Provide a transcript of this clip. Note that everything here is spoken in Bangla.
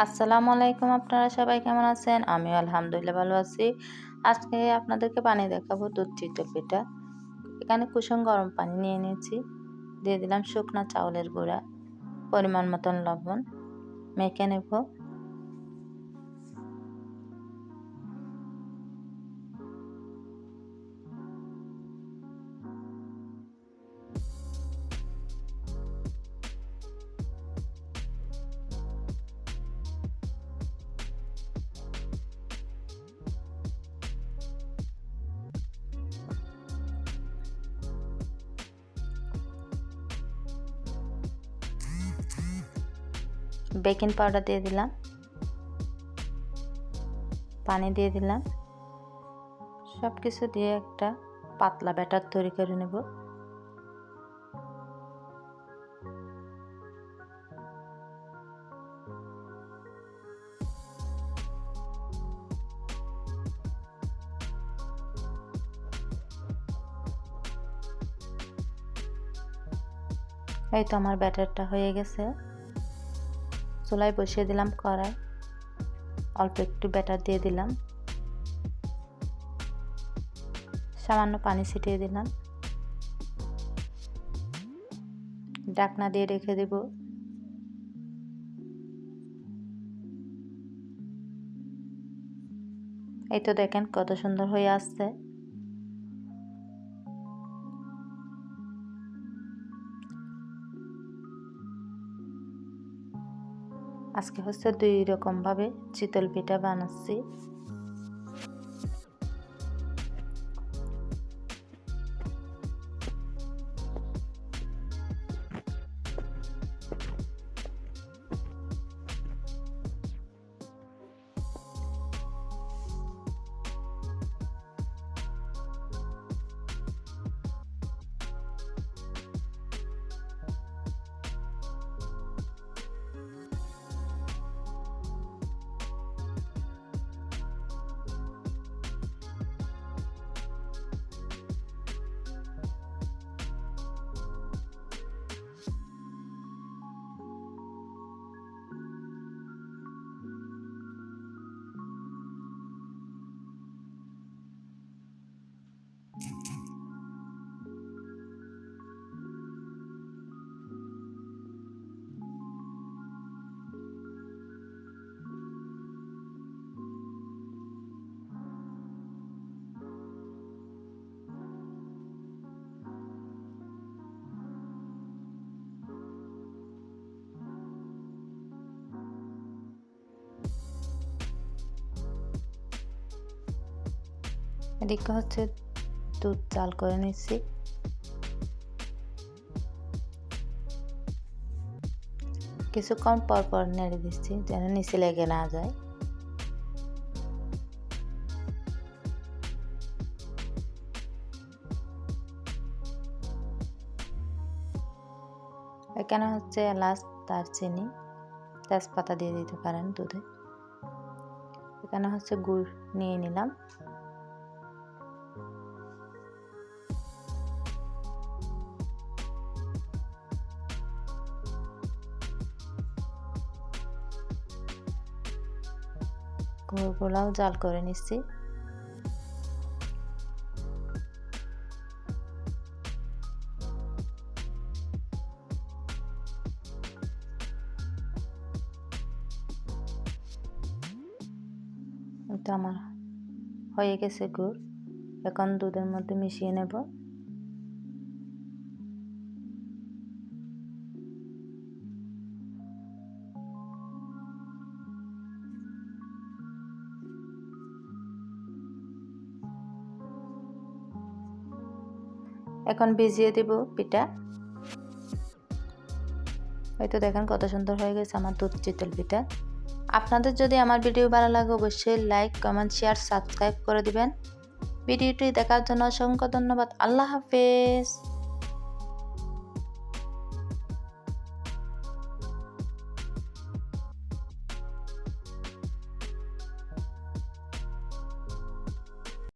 আসসালামু আলাইকুম, আপনারা সবাই কেমন আছেন? আমিও আলহামদুলিল্লাহ ভালো আছি। আজকে আপনাদেরকে বানিয়ে দেখাবো দুধ চিতল পিঠা। এখানে কুসুম গরম পানি নিয়ে নিয়েছি, দিয়ে দিলাম শুকনা চাউলের গুঁড়া, পরিমাণ মতন লবণ, মেখে নেব। বেকিং পাউডার দিয়ে দিলাম, পানি দিয়ে দিলাম, সব কিছু দিয়ে একটা পাতলা ব্যাটার তৈরি করে নেব। এই তো আমার ব্যাটারটা হয়ে গেছে। চুলায় বসিয়ে দিলাম কড়াই, অল্প একটু ব্যাটার দিয়ে দিলাম, সামান্য পানি ছিটিয়ে দিলাম, ঢাকনা দিয়ে রেখে দেব। এই তো দেখেন কত সুন্দর হয়ে আসছে। আজকে হচ্ছে 2 রকম ভাবে চিতল পিঠা বানাচ্ছি। এদিকে হচ্ছে দুধ জাল করে নিচ্ছি। কিছুক্ষণ পর পর নেড়ে দিচ্ছি যেন নিচে লেগে না যায়। এখানে হচ্ছে এলাচ, দারচিনি, তেজপাতা দিয়ে দিতে পারেন দুধে। এখানে হচ্ছে গুড় নিয়ে নিলাম, গুড়গুলাও জাল করে নিচ্ছি। তো আমার হয়ে গেছে গুড়, এখন দুধের মধ্যে মিশিয়ে নেব। এখন ভিজিয়ে দেব পিঠা। এই তো দেখেন কত সুন্দর হয়ে গেছে আমার দুধ চিতল পিঠা। আপনাদের যদি আমার ভিডিও ভালো লাগে অবশ্যই লাইক, কমেন্ট, শেয়ার, সাবস্ক্রাইব করে দিবেন। ভিডিওটি দেখার জন্য অসংখ্য ধন্যবাদ। আল্লাহ হাফেজ।